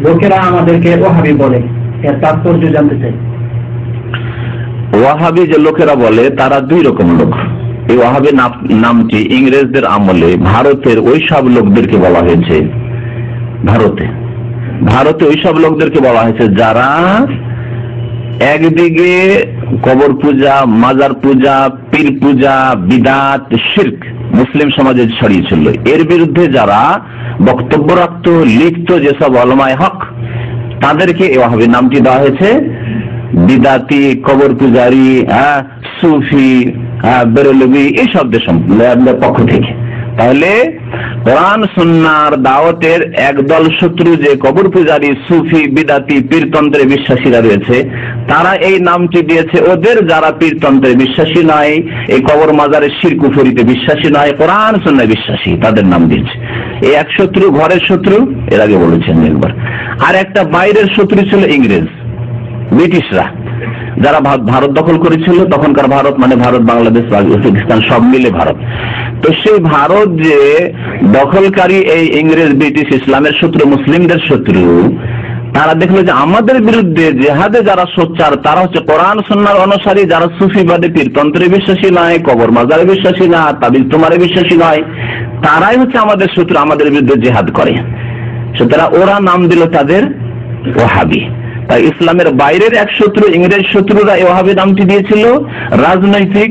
লোকেরা আমাদেরকে ওয়াহাবি বলে, এর তাৎপর্য জানতে চাই। ওয়াহাবি যে লোকেরা বলে তারা দুই রকম লোক। এই ওয়াহাবি নামটি ইংরেজদের আমলে ভারতের ওই সব লোকদেরকে বলা হয়েছে, ভারতে ওই সব লোকদেরকে বলা হয়েছে যারা একদিকে কবর পূজা, মাজার পূজা, পীর পূজা, বিদাত, শিরক মুসলিম সমাজে ছড়িয়েছিল, এর বিরুদ্ধে যারা বক্তব্য রাখত, লিখত, যেসব উলামায়ে হক, তাদেরকে এই ওয়াহাবি নামটি দেওয়া হয়েছে। বিদাতি, কবর পূজারী, সুফি, বেরেলভি এই শব্দের পক্ষ থেকে। তাহলে কোরআন সুন্নাহর দাওয়াতের একদল শত্রু যে কবর পূজারী, সুফি, বিদাতি, পীরতন্ত্রে বিশ্বাসীরা রয়েছে, তারা এই নামটি দিয়েছে ওদের যারা পীরতন্ত্রে বিশ্বাসী নয়, এই কবর মাজারের শিরক কুফরিতে বিশ্বাসী নয়, কোরআন সুন্নাহ বিশ্বাসী, তাদের নাম দিয়েছে। এই এক শত্রু ঘরের শত্রু, এর আগে বলেছেন একবার। আর একটা বাইরের শত্রু ছিল ইংরেজ, ব্রিটিশরা, যারা ভারত দখল করেছিল। তখনকার ভারত মানে ভারত, বাংলাদেশ, পাকিস্তান সব মিলে ভারত। তো সেই ভারত যে দখলকারী এই ইংরেজ, ব্রিটিশ, ইসলামের শত্রু, মুসলিমদের শত্রু, তারা দেখলো যে আমাদের বিরুদ্ধে জেহাদে যারা সোচ্চার তারা হচ্ছে কোরআন সুন্নাহর অনুসারী, যারা সুফিবাদী, পীরতন্ত্রে বিশ্বাসী নয়, কবর মাজারে বিশ্বাসী না, তাবিজ তোমারে বিশ্বাসী নয়, তারাই হচ্ছে আমাদের শত্রু, আমাদের বিরুদ্ধে জেহাদ করে। সুতরাং ওরা নাম দিল তাদের ওয়াহাবি। তাই ইসলামের বাইরের এক শত্রু, ইংরেজ শত্রুরা এই ওয়াহাবি নামটি দিয়েছিল রাজনৈতিক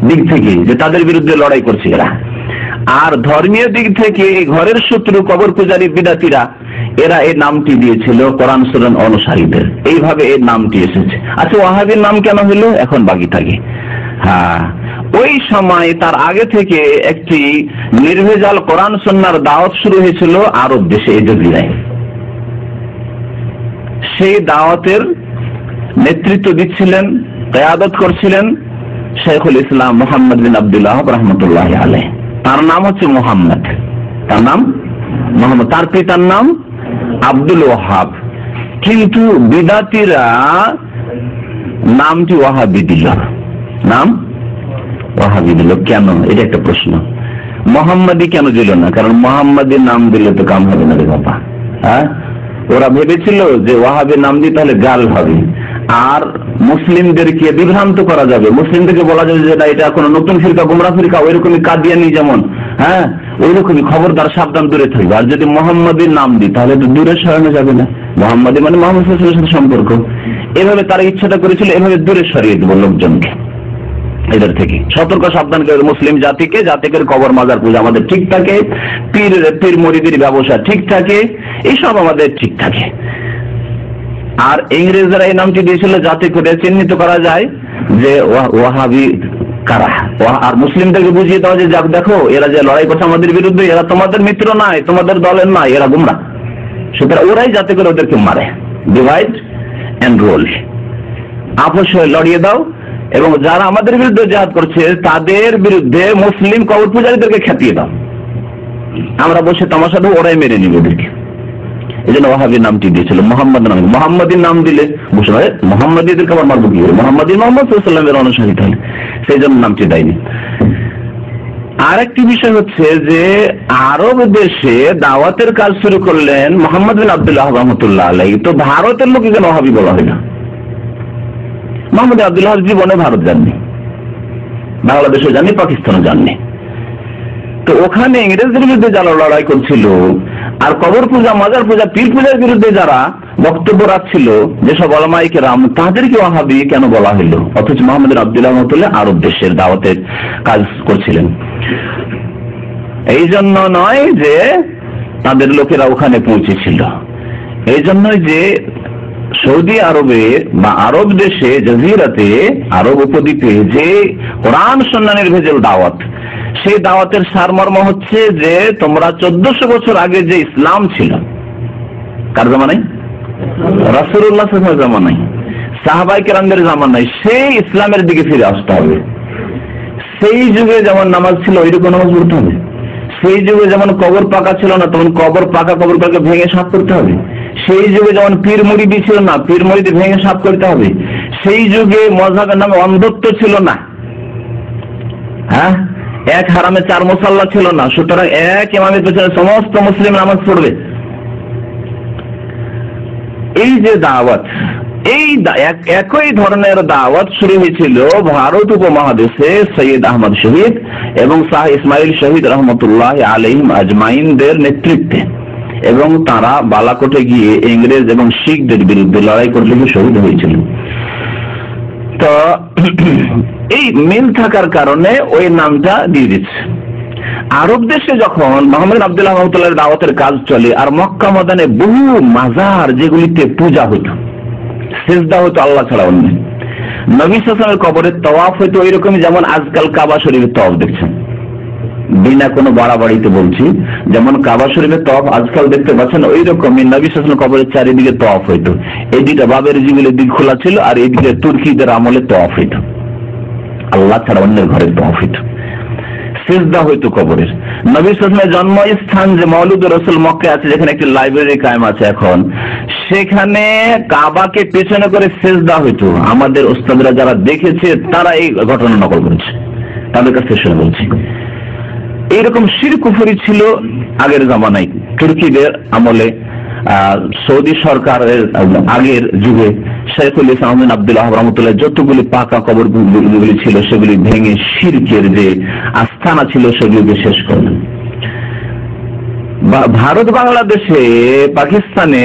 দিক থেকে, যে তাদের বিরুদ্ধে লড়াই করছে এরা। আর ধর্মীয় দিক থেকে এই ঘরের শত্রু কবর পূজারী, বিদাতিরা, এরা এই নামটি দিয়েছিল কোরআন সুন্নাহ অনুসারীদের। এইভাবে এই নামটি এসেছে। আচ্ছা, ওয়াহাবির নাম কেন হলো এখন বাকি থাকে। ওই সময় তার আগে থেকে একটি নির্ভেজাল কোরআন সুন্নাহর দাওয়াত শুরু হয়েছিল আরব দেশে, এই জজিরায়। সেই দাওয়াতের নেতৃত্ব দিচ্ছিলেন, কিয়াদত করছিলেন শাইখুল ইসলাম মুহাম্মদ বিন আব্দুল ওয়াহাব রাহমাতুল্লাহি আলাইহি। তার নাম হচ্ছে মুহাম্মদ, তার নাম মুহাম্মদ, তার পিতার নাম আব্দুল ওয়াহাব। কিন্তু বিদাতিরা নামটি ওয়াহাবি দিল, নাম ওয়াহাবি দিল কেন? এটা একটা প্রশ্ন। মোহাম্মদী কেন দিল না? কারণ মোহাম্মদীর নাম দিলে তো কাম হবে না রে বাবা। ওরা ভেবেছিল যে ওয়াহাবি নাম দিয়ে তাহলে গাল হবে, আর মুসলিমদেরকে বিভ্রান্ত করা যাবে, মুসলিমদেরকে বলা যাবে যে এটা কোনো নতুন ফিরকা, গুমরা ফিরকা, ওইরকমই কাদিয়ানি যেমন, ওইরকমই খবরদার, সাবধান, দূরে থাকবে। আর যদি মোহাম্মদীর নাম দিই তাহলে তো দূরে সরানো যাবে না, মোহাম্মদী মানে মোহাম্মদ সাল্লাল্লাহু আলাইহি ওয়াসাল্লামের সাথে সম্পর্ক। এভাবে তারা ইচ্ছাটা করেছিল, এভাবে দূরে সরিয়ে দেবো লোকজনকে, এদের থেকে সতর্ক সাবধান করে মুসলিম জাতিকে, যাতে করে কবর মাজার পূজা আমাদের ঠিক থাকে, পীর মুরিদের ব্যবসা ঠিক থাকে, এইসব আমাদের ঠিক থাকে। আর ইংরেজরা এই নামটি দিয়েছিল যাতে করে চিহ্নিত করা যায় যে ওয়াহাবি কারা। আর মুসলিমদেরকে বুঝিয়ে দেওয়া যে দেখো এরা যে লড়াই করছে আমাদের বিরুদ্ধে, এরা তোমাদের মিত্র নয়, তোমাদের দলের নয়, এরা গুমরা। সুতরাং ওরাই যাতে করে ওদেরকে মারে, ডিভাইড এন্ড রুল, আপোষ হয়ে লড়িয়ে দাও, এবং যারা আমাদের বিরুদ্ধে জিহাদ করছে তাদের বিরুদ্ধে মুসলিম কবর পূজারীদেরকে খেপিয়ে দাও, আমরা বসে তামাশা দেবো, ওরাই মেরে নিবে ওদেরকে। এই জন্য ওয়াহাবি নামটি দিয়েছিল। মোহাম্মদ নাম, মোহাম্মদীর নাম দিলে বসে মোহাম্মদীদেরকে আবার মারবো কি করে? মোহাম্মদী মোহাম্মদ সাল্লাল্লাহু আলাইহি ওয়াসাল্লামের অনুসারী, তাহলে সেই জন্য নামটি দেয়নি। আরেকটি বিষয় হচ্ছে যে আরব দেশে দাওয়াতের কাজ শুরু করলেন মুহাম্মদ বিন আব্দুল ওয়াহাব রাহমাতুল্লাহ আলাইহি। তো ভারতের লোক কেন ওয়াহাবি বলা হয় না? মুহাম্মদ আব্দুল ওয়াহাব জীবনে ভারত যাননি, বাংলাদেশও যাননি, পাকিস্তানও যাননি। তো ওখানে ইংরেজদের বিরুদ্ধে যারা লড়াই করছিল, আর কবর পূজা, মাজার পূজা, পীর পূজার বিরুদ্ধে যারা বক্তব্য রাখছিল, যেসব উলামায়ে কেরাম, তাদেরকে ওয়াহাবি কেন বলা হলো? অথচ মুহাম্মদ আব্দুল ওয়াহাব রাহমাতুল্লাহ আরব দেশের দাওয়াতের কাজ করছিলেন। এই জন্য নয় যে তাদের লোকেরা ওখানে পৌঁছেছিল, এই জন্যই যে সৌদি আরবে বা আরব দেশে, জাজিরাতে, আরব উপদ্বীপে যে কোরআন সুন্নাহ নির্ভেজাল দাওয়াত, সেই দাওয়াতের সারমর্ম হচ্ছে যে তোমরা 1400 বছর আগে যে ইসলাম ছিল, কার জামানায়? রাসূলুল্লাহ সাল্লাল্লাহু আলাইহি ওয়াসাল্লামের জামানায়, সাহাবায়ে কেরামদের জামানায়, সেই ইসলামের দিকে ফিরে আসতে হবে। সেই যুগে যেমন নামাজ ছিল ওইরকম নামাজ পড়তে হবে। সেই যুগে যেমন কবর পাকা ছিল না, তখন কবর পাকা কবরগুলোকে ভেঙে সাফ করতে হবে। সেই যুগে যেমন পীর মুরিদি ছিল না, পীর মুরিদি ভেঙে সাফ করতে হবে। সেই যুগে মযহাবের নামে অন্ধত্ব ছিল না, এক হারামে 4 মুসাল্লা ছিল না। সুতরাং এক ইমামের পেছনে সমস্ত মুসলিম নামাজ পড়বে। এই যে দাওয়াত, এই একই ধরনের দাওয়াত শুরু হয়েছিল ভারত উপমহাদেশে সৈয়দ আহমদ শহীদ এবং শাহ ইসমাইল শহীদ রহমতুল্লাহ আলাইহিম আজমাইনদের নেতৃত্বে, এবং তারা বালাকোটে গিয়ে ইংরেজ এবং শিখদের বিরুদ্ধে লড়াই করতে গিয়ে শহীদ হয়েছিল। তো এই মিল থাকার কারণে ওই নামটা দিয়ে দিচ্ছে। আরব দেশে যখন মোহাম্মদ আব্দুল্লাহ রহমতুল্লাহ দাওয়াতের কাজ চলে, আর মক্কা ময়দানে বহু মাজার যেগুলিতে পূজা হতো, সিজদা হতো আল্লাহ ছাড়া অন্য, নবী সাল্লাল্লাহু আলাইহি ওয়াসাল্লামের কবরের তওয়াফ হতো ওইরকমই যেমন আজকাল কাবা শরীফের তওয়াফ দেখছেন, বিনা কোনো বাড়াবাড়িতে বলছি, যেমন কাবা শরীফের তওয়াফ আজকাল দেখতে পাচ্ছেন ওই রকমই নবী সাল্লাল্লাহু আলাইহি ওয়াসাল্লাম কবরের চারিদিকে তওয়াফ হইতো। এদিকে বাবের জিবিলের দিক খোলা ছিল, আর এদিকে তুর্কিদের আমলে তওয়াফ হইতো, আল্লাহ ছাড়া অন্যের ঘরের তওয়াফ হইতো, সিজদা হইতো কবরের। নবী সাল্লাল্লাহু আলাইহি ওয়াসাল্লামের জন্মস্থান যে মওলুদ রাসূল মক্কায় আছে, যেখানে একটি লাইব্রেরি কায়েম আছে এখন, সেখানে কাবাকে পেছনে করে সিজদা হইতো। আমাদের ওস্তাদরা যারা দেখেছে তারা এই ঘটনা নকল করেছে, তাদের কাছে শুনে বলছি। এইরকম শিরক কুফরি ছিল আগের জামানায়, তুর্কিদের আমলে, সৌদি সরকারের আগের যুগে শেখুল ইসলাম আব্দুল্লাহ রহমতুল্লাহ যতগুলি পাকা কবরগুলি ছিল সেগুলি ভেঙে শিরকের যে আস্থানা ছিল সেগুলিকে শেষ করলেন। ভারত বাংলাদেশে পাকিস্তানে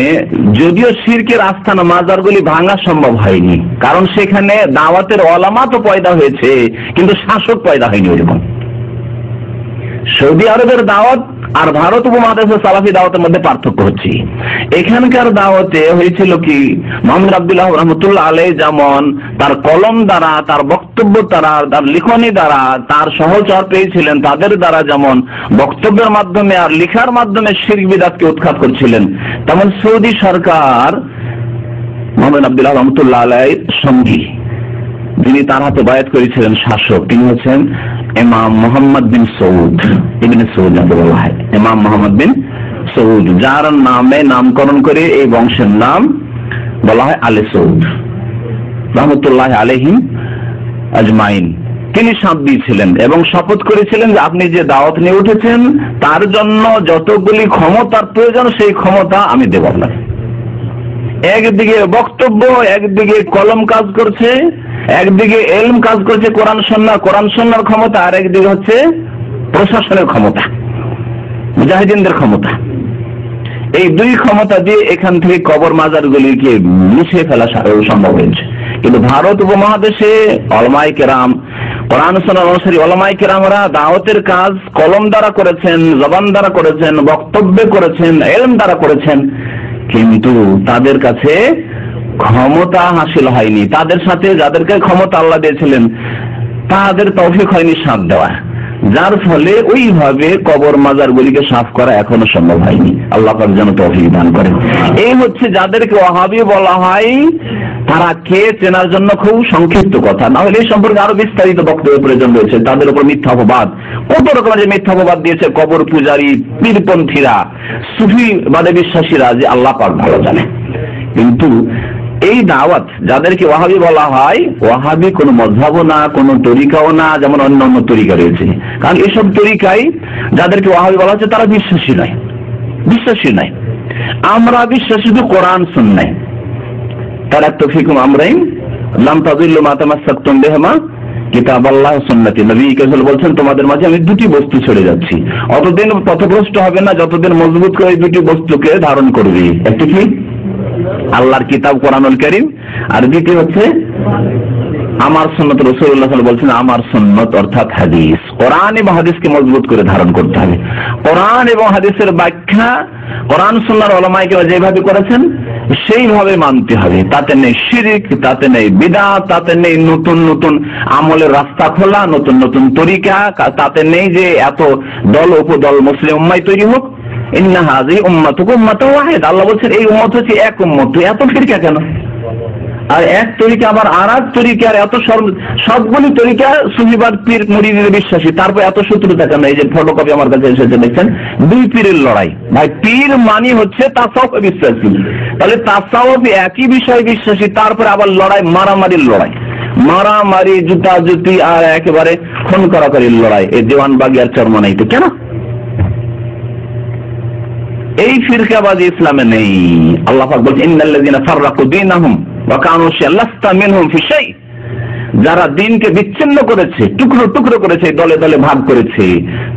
যদিও শিরকের আস্থানা মাজারগুলি ভাঙা সম্ভব হয়নি, কারণ সেখানে দাওয়াতের ওলামা তো পয়দা হয়েছে কিন্তু শাসক পয়দা হয়নি ওইরকম। সৌদি আরবের দাওয়াত আর ভারত উপমহাদেশের সালাফি দাওয়াতের মধ্যে পার্থক্য হচ্ছে, এখানকার দাওয়াতে হয়েছিল কি, মোহাম্মদ আব্দুল্লাহ রহমতুল্লাহ আলাইহি যেমন তার কলম দ্বারা, তার বক্তব্য দ্বারা, তার লিখনি দ্বারা তার সহচর পেয়েছিলেন, তাদের দ্বারা যেমন বক্তব্যের মাধ্যমে আর লিখার মাধ্যমে শিরক বিদআতকে উৎখাত করছিলেন, তেমন সৌদি সরকার মোহাম্মদ আব্দুল্লাহ রহমতুল্লাহ আলাইহির সঙ্গী, যিনি তার হাতে বায়াত করেছিলেন শাসক, তিনি হচ্ছেন ইমাম মোহাম্মদ বিন সৌদ ইবনে সৌদ যাকে বলা হয়, ইমাম মোহাম্মদ বিন সৌদ, যার নামে নামকরণ করে এই বংশের নাম বলা হয় আলে সৌদ রহমতুল্লাহ আলাইহিম আজমাইন। তিনি সাথ দিয়েছিলেন এবং শপথ করেছিলেন যে আপনি যে দাওয়াত নিয়ে উঠেছেন তার জন্য যতগুলি ক্ষমতার প্রয়োজন সেই ক্ষমতা আমি দেব আপনাকে। একদিকে বক্তব্য, একদিকে কলম কাজ করছে, একদিকে এলম কাজ করছে, কোরআন সুন্নাহর ক্ষমতা, আর একদিকে হচ্ছে প্রশাসনের ক্ষমতা, মুজাহিদিনদের ক্ষমতা। এই দুই ক্ষমতা দিয়ে এখান থেকে কবর মাজারগুলিকে মুছে ফেলা সম্ভব হয়েছে। কিন্তু ভারত উপমহাদেশে ওলামায়ে কেরাম, কোরআন সুন্নাহ অনুসারী ওলামায়ে কেরামরা দাওয়াতের কাজ কলম দ্বারা করেছেন, জবান দ্বারা করেছেন, বক্তব্যে করেছেন, এলম দ্বারা করেছেন, কিন্তু তাদের কাছে ক্ষমতা হাসিল হয়নি। তাদের সাথে যাদেরকে ক্ষমতা আল্লাহ দিয়েছিলেন তাদের তৌফিক হয়নি সাথ দেওয়া, যার ফলে ওইভাবে কবর মাজারগুলিকে সাফ করা এখনো সম্ভব হয়নি। আল্লাহ পাক যেন তৌফিক দান করেন। এই হচ্ছে যাদেরকে ওয়াহাবি বলা হয়, তারা কে চেনার জন্য খুব সংক্ষিপ্ত কথা, না হলে এই সম্পর্কে আরো বিস্তারিত বক্তব্যের প্রয়োজন রয়েছে। তাদের উপর মিথ্যা অপবাদ, কত রকমের যে মিথ্যা অপবাদ দিয়েছে কবর পূজারী, পীরপন্থীরা, সুফিবাদে বিশ্বাসীরা, যে আল্লাহ পাক ভালো জানে। কিন্তু এই দাওয়াত যাদেরকে ওয়াহাবি বলা হয়, ওয়াহাবি কোনো মযহাবও না, কোনো তরিকাও না, যেমন অন্য অন্য তরিকা রয়েছে। কারণ এসব তরিকায় যাদেরকে ওয়াহাবি বলা হচ্ছে তারা বিশ্বাসী নয়। আমরা বিশ্বাসী শুধু কোরআন সুন্নাহ। তারাক্তু ফিকুম আমরাইন লাম তাযিল্লু মা তামাসসাকতুম বিহিমা কিতাবাল্লাহ ওয়া সুন্নতি। নবী কারীম বলছেন তোমাদের মাঝে আমি দুটি বস্তু ছেড়ে যাচ্ছি, অতদিন পথভ্রষ্ট হবে না যতদিন মজবুত করে এই দুটি বস্তুকে ধারণ করবে। একটি কি? আল্লাহর কিতাব কোরআনুল কারীম, আর দ্বিতীয় হচ্ছে আমার সুন্নাত। রাসূলুল্লাহ সাল্লাল্লাহু আলাইহি ওয়াসাল্লাম বলছেন আমার সুন্নাত অর্থাৎ হাদিস। কোরআন এবং হাদিসকে মজবুত করে ধারণ করতে হবে। কোরআন এবং হাদিসের ব্যাখ্যা কোরআন সুন্নাহর উলামায়ে কেরাম যেভাবে করেছেন সেইভাবে মানতে হবে। তাতে নেই শিরক, তাতে নেই বিদআত, তাতে নেই নতুন নতুন আমলের রাস্তা খোলা, নতুন নতুন তরিকা, তাতে নেই যে এত দল উপদল মুসলিম উম্মাহ তৈরি হোক। ইন্না হাযিহি উম্মাতুকুম উম্মাতুন ওয়াহিদা। আল্লাহ বলছেন এই উম্মত হচ্ছে এক উম্মত, এত ফিরকা কেন? আর এক তরিকা আবার আর এক তরিকা, এত সবগুলি তরিকা সুফিবাদ পীর মুরিদের বিশ্বাসী, তারপর এত শত্রুতা কেন? এই যে ফটোকপি আমার কাছে এসেছে দেখছেন, দুই পীরের লড়াই। ভাই পীর মানি হচ্ছে তাসাউফ বিশ্বাসী, তাহলে তাসাউফ একই বিষয় বিশ্বাসী, তারপরে আবার লড়াই, মারামারির লড়াই, মারামারি, জুতাজুতি আর একেবারে খুন করাকরির লড়াই, এই দেওয়ানবাগি আর চরমনাইতে কেন? এই ফিরকাবাজি ইসলামে নেই। আল্লাহ পাক বলেন ইন্নাল্লাযীনা ফাররাকু দীনাহুম ওয়া কানু শিয়া'আন লাস্তা মিনহুম ফি শাই'। যারা দিনকে বিচ্ছিন্ন করেছে, টুকরো টুকরো করেছে, দলে দলে ভাগ করেছে,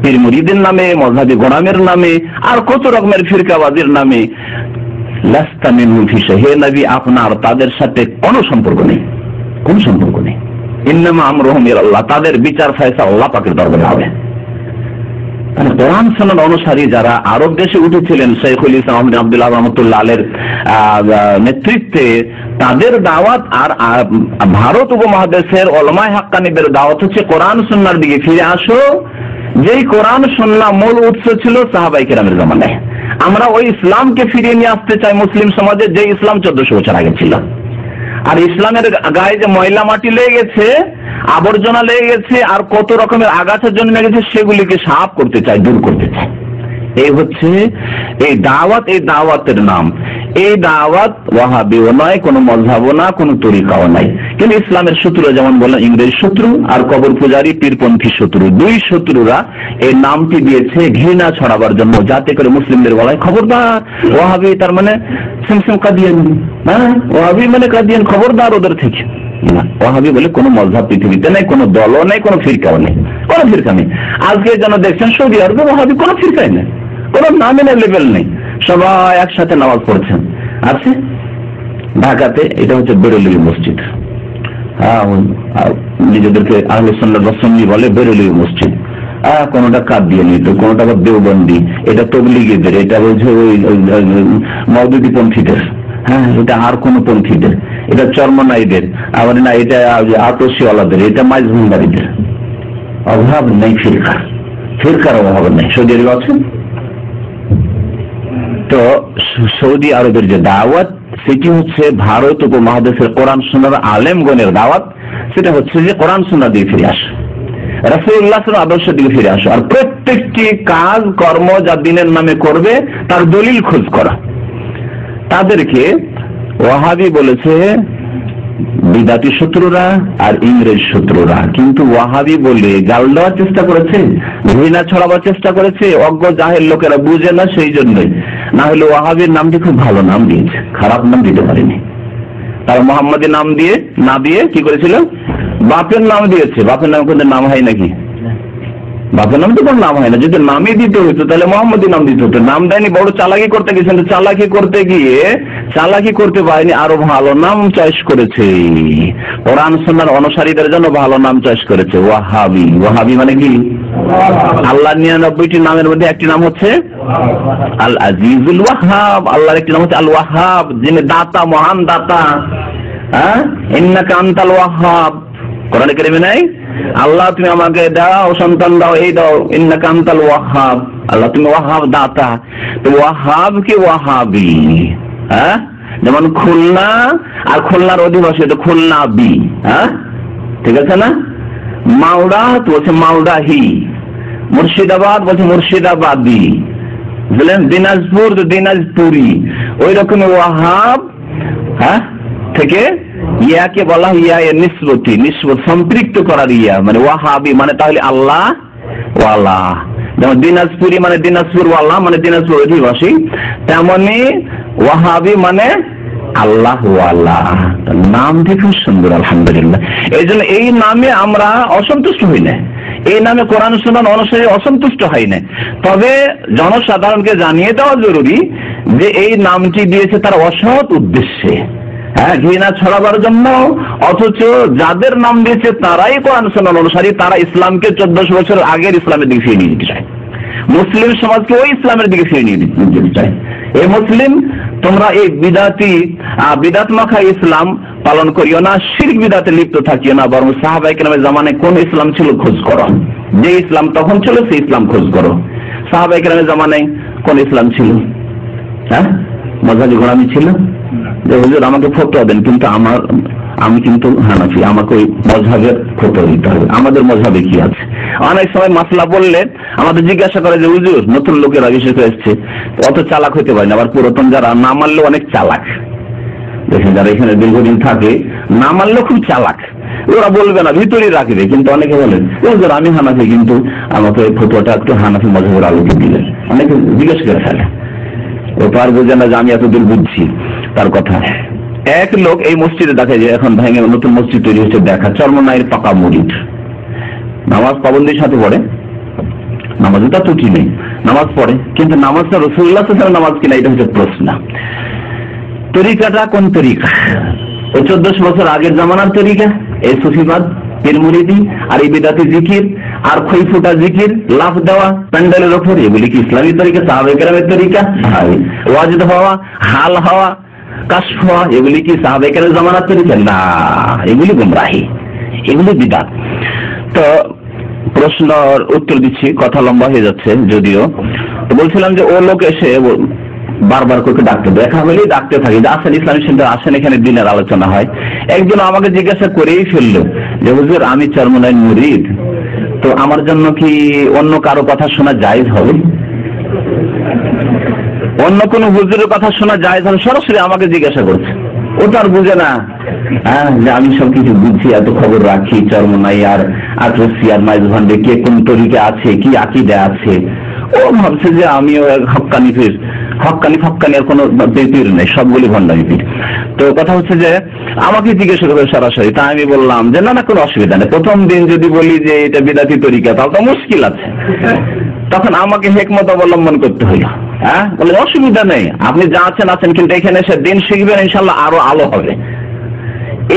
পীর মুরিদের নামে, মযহাবী গোলামের নামে, আর কত রকমের ফিরকাবাজির নামে, লাস্তা মিনহুম ফি শাই', হে নবী আপনার তাদের সাথে কোনো সম্পর্ক নেই, কোনো সম্পর্ক নেই। ইন্নামা আমরুহুম ইলাল্লাহ, তাদের বিচার ফয়সালা আল্লাহ পাকের দরবারে হবে। কোরআন সুন্নাহর অনুসারী যারা আরব দেশে উঠেছিলেন, শেখুল ইসলাম আব্দুল্লাহ রহমতুল্লাহ আলের নেতৃত্বে, তাদের দাওয়াত আর ভারত উপমহাদেশের উলামায়ে হাক্কানীদের দাওয়াত হচ্ছে কোরআন সুন্নাহর দিকে ফিরে আসো, যেই কোরআন সুন্নাহ মূল উৎস ছিল সাহাবায়ে কেরামের জামানায়। আমরা ওই ইসলামকে ফিরিয়ে নিয়ে আসতে চাই মুসলিম সমাজে, যে ইসলাম 1400 বছর আগে ছিল। আর ইসলামের গায়ে যে ময়লা মাটি লেগে গেছে, আবর্জনা লেগে গেছে, আর কত রকমের আগাছা জন্মে গেছে, সেগুলিকে সাফ করতে চাই, দূর করতে চাই। এই হচ্ছে এই দাওয়াত, এই দাওয়াতের নাম। এই দাওয়াত ওয়াহাবিও নয়, কোনো মযহাবও না, কোনো তরিকাও নাই। কিন্তু ইসলামের শত্রু, যেমন বললাম ইংরেজ শত্রু আর কবর পূজারী পীরপন্থী শত্রু, দুই শত্রুরা এই নামটি দিয়েছে ঘৃণা ছড়াবার জন্য, যাতে করে মুসলিমদের বলায় খবরদার ওয়াহাবি, তার মানে সিমসিম কাদিয়ানি, হ্যাঁ ওয়াহাবি মানে কাদিয়ান, খবরদার ওদের থেকে। না, ওয়াহাবি বলে কোনো মযহাব পৃথিবীতে নেই, কোনো দলও নেই, কোনো ফিরকাও নেই, কোনো ফিরকা নেই। আজকে যেন দেখছেন সৌদি আরবে ওয়াহাবি কোনো ফিরকাই নেই, কোনো নামে লেভেল নেই, সবাই একসাথে নামাজ পড়ছেন। আছে ঢাকাতে, এটা হচ্ছে বেরেলভী মসজিদ, নিজেদেরকে আহলে সুন্নাত ওয়াল সুন্নি বলে, বেরেলভী মসজিদ। কোনটা কাদিয়ানী, তো কোনটা আবার দেওবন্দি, এটা তবলিগীদের, এটা বলছে ওই মওদুদি পন্থীদের, হ্যাঁ এটা আর কোন পন্থীদের, এটা চরমনাইদের, আবার না এটা আতসীওয়ালাদের, এটা মাইজভান্ডারীদের। অভাব নেই ফিরকার, ফিরকার অভাব নেই। সৌদি আরবে আছে তো, সৌদি আরবের যে দাওয়াত সেটি হচ্ছে ভারত উপমহাদেশের কোরআন সুন্নাহর আলেমগণের দাওয়াত। সেটা হচ্ছে যে কোরআন সুন্নাহ দিয়ে ফিরে আসো, রাসূলুল্লাহ সাল্লাল্লাহু আলাইহি আদর্শ দিকে ফিরে আসো, আর প্রত্যেকটি কাজ কর্ম যা দিনের নামে করবে তার দলিল খোঁজ করা। তাদেরকে ওয়াহাবি বলেছে বিদাতি শত্রুরা আর ইংরেজ শত্রুরা, কিন্তু ওয়াহাবি বলে গাল দেওয়ার চেষ্টা করেছে, ঘৃণা ছড়াবার চেষ্টা করেছে। অজ্ঞ জাহেল লোকেরা বুঝে না, সেই জন্যই। না হলে ওয়াহাবির নামটি খুব ভালো নাম দিয়েছে, খারাপ নাম দিতে পারেনি। তারা মোহাম্মদী নাম দিয়ে না দিয়ে কি করেছিল, বাপের নাম দিয়েছে। বাপের নাম কোনো নাম হয় নাকি? বাপের নাম তো কোনো নাম হয় না। যদি নামই দিতে হইতো তাহলে মোহাম্মদী নাম দিতে হতো। নাম দেয়নি, বড় চালাকি করতে গেছেন, চালাকি করতে গিয়ে চালাকি করতে পারেনি, আরো ভালো নাম চয়েস করেছে। কোরআন সুন্নাহর অনুসারীদের জন্য ভালো নাম চয়েস করেছে, ওয়াহাবি। ওয়াহাবি মানে কি? আল্লাহর 99টি নামের মধ্যে একটি নাম হচ্ছে আল আজিজুল ওয়াহাব। আল্লাহর একটি নাম হচ্ছে আল ওয়াহাব, যিনি দাতা, মহান দাতা। হ্যাঁ, ইন্নাকা আনতাল ওয়াহাব, কোরআনে কারিমে নাই? আল্লাহ তুমি আমাকে দাও, সন্তান দাও, এই দাও, ইন্নাকা আনতাল ওয়াহাব। আল্লাহ তুমি ওয়াহাব, দাতা। তো ওয়াহাব কি ওয়াহাবি? হ্যাঁ, যেমন খুলনা আর খুলনার অধিবাসী, এটা খুলনা বি। হ্যাঁ, ঠিক আছে না? মালদা তো বলছে মালদাহি, মুর্শিদাবাদ বলছে মুর্শিদাবাদী, বুঝলেন? দিনাজপুর তো দিনাজপুরি। ওই রকম ওয়াহাব, হ্যাঁ, থেকে ইয়াকে বলা ইয়া নিসবতি, নিসবত সম্পৃক্ত করার ইয়া, মানে ওয়াহাবি মানে তাহলে আল্লাহ ওয়ালা। যেমন দিনাজপুরি মানে দিনাজপুর ওয়ালা, মানে দিনাজপুর অধিবাসী, তেমনি ওয়াহাবি মানে আল্লাহ ওয়ালা। নামটি খুব সুন্দর, আলহামদুলিল্লাহ। এই জন্য এই নামে আমরা অসন্তুষ্ট হই না, এই নামে কোরআন সুন্নাহ অনুসারী অসন্তুষ্ট হয় না। তবে জনসাধারণকে জানিয়ে দেওয়া জরুরি যে এই নামটি দিয়েছে তার অসৎ উদ্দেশ্যে, হ্যাঁ, ঘৃণা ছড়াবার জন্য। অথচ যাদের নাম দিয়েছে তারাই কোরআন সুন্নাহ অনুসারী, তারা ইসলামকে 1400 বছর আগের ইসলামের দিকে ফিরিয়ে নিয়ে যেতে চায়, মুসলিম সমাজকে ওই ইসলামের দিকে ফিরিয়ে নিয়ে যেতে চায়। এই মুসলিম, তোমরা এই বিদাত মাখা ইসলাম পালন করিও না, শিরক বিদাতে লিপ্ত থাকিও না, বরং সাহাবায়ে কেরামের জামানায় কোন ইসলাম ছিল খোঁজ করো। যে ইসলাম তখন ছিল সেই ইসলাম খোঁজ করো। সাহাবায়ে কেরামের জামানায় কোন ইসলাম ছিল? হ্যাঁ, মযহাবী গোলামি ছিল। যে হুজুর আমাকে ফতোয়া দেন, কিন্তু আমি কিন্তু হানাফি, আমাকে ওই মযহাবের ফতোয়া দিতে হবে, আমাদের মযহাবে কি আছে। অনেক সময় মাসলা বললে আমাদের জিজ্ঞাসা করে যে হুজুর নতুন লোকেরা বিশেষ করে এসছে, অত চালাক হতে পারে না। আবার পুরাতন যারা না মানলেও অনেক চালাক, দেখেন যারা এখানে দীর্ঘদিন থাকে না মানলেও খুব চালাক, ওরা বলবে না, ভিতরেই রাখবে। কিন্তু অনেকে বলেন হুজুর আমি হানাফি, কিন্তু আমাকে ফতোয়াটা একটু হানাফি মযহাবের আলোকে দিলেন, অনেকে জিজ্ঞেস করে ফেলে। ও তো আর বোঝে না যে আমি এতদূর বুঝছি তার কথা। এক লোক এই মসজিদে দেখে যে এখন ভেঙে নতুন মসজিদ তৈরি হচ্ছে, দেখা চরমনাইয়ের পাকা মুরিদ, নামাজ পাবন্দির সাথে পড়ে, নামাজে তো ত্রুটি নেই, নামাজ পড়ে, কিন্তু নামাজটা রাসূলুল্লাহ সাল্লাল্লাহু আলাইহি ওয়াসাল্লাম নামাজ কিনা এটা হচ্ছে প্রশ্ন। তরিকাটা কোন তরিকা? ওই 1400 বছর আগের জামানার তরিকা, এই সুফিবাদ, পীর মুরিদি আর এই বিদাতি জিকির আর খই ফুটা জিকির, লাফ দেওয়া প্যান্ডেলের ওপর, এগুলি কি ইসলামী তরিকা, সাহাবায়ে কেরামের তরিকা? ওয়াজিদ হওয়া, হাল হওয়া, কাশফ হওয়া, এগুলি কি সাহাবায়ে কেরামের জামানার তরিকা? না, এগুলি গুমরাহি, এগুলি বিদআত। তো প্রশ্নের উত্তর দিচ্ছি, কথা লম্বা হয়ে যাচ্ছে যদিও। তো বলছিলাম যে ও লোক এসে বারবার করে ডাকতে, দেখা হলেই ডাকতে থাকে যে আসেন ইসলামিক সেন্টার, আসেন এখানে দিনের আলোচনা হয়। একজন আমাকে জিজ্ঞাসা করেই ফেললো যে হুজুর আমি চরমনাই মুরিদ, তো আমার জন্য কি অন্য কারো কথা শোনা জায়েজ হবে? অন্য কোন হুজুরের কথা শোনা জায়েজ হবে? সরাসরি আমাকে জিজ্ঞাসা করছে। ও তো আর বুঝে না যে আমি সবকিছু বুঝছি, এত খবর রাখি, চরমনাই আর আটরসি আর মাইজ ভান্ডে কে কোন তরিকা আছে, কি আকীদা আছে। ও ভাবছে যে আমিও হক্কানি পীর, হক্কানি আর কোনো পীর নেই, সবগুলি ভণ্ডামি পীর। তো কথা হচ্ছে যে আমাকে জিজ্ঞাসা করে সরাসরি, তা আমি বললাম যে না কোনো অসুবিধা নেই, প্রথম দিন যদি বলি যে এটা বিদাতি তরিকা তাহলে তো মুশকিল আছে, তখন আমাকে হিকমত অবলম্বন করতে হইল। বলে অসুবিধা নেই, আপনি যা আছেন আছেন, কিন্তু এখানে এসে দিন শিখবেন, ইনশাল্লাহ আরো আলো হবে।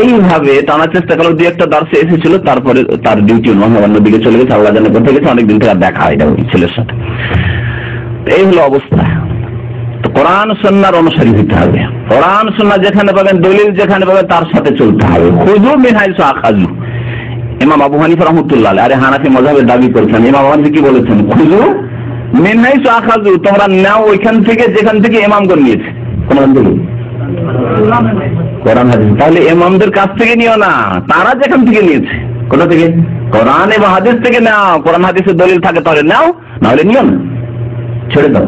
এইভাবে টানার চেষ্টা করলো, দুই একটা দার্সে এসেছিল, তারপরে তার ডিউটি অন্যদিকে চলে গেছে, আল্লাহ জানে কোথায় গেছে, অনেকদিন থেকে দেখা হয় ওই ছেলের সাথে। এই হলো অবস্থা। তো কোরআন সুন্নাহর অনুসারী হতে হবে, কোরআন সুন্নাহ যেখানে পাবেন, দলিল যেখানে পাবেন তার সাথে চলতে হবে। খুযু মিন হাইসু আখাযু। ইমাম আবু হানিফা রাহমাতুল্লাহ আলাইহি, আরে হানাফি মাযহাবের দাবি করছেন, ইমাম আবু হানিফা কি বলেছেন? খুযু মিন হাইসু আখাযু, তোমরা নাও ওইখান থেকে যেখান থেকে ইমামগণ নিয়েছে। কোরআন থেকে, কোরআন হাদিস। তাহলে ইমামদের কাছ থেকে নিও না, তারা যেখান থেকে নিয়েছে। কোথা থেকে? কোরআন এবং হাদিস থেকে নাও। কোরআন হাদিসের দলিল থাকে তাহলে নাও, না হলে নিও না, ছেড়ে দাও।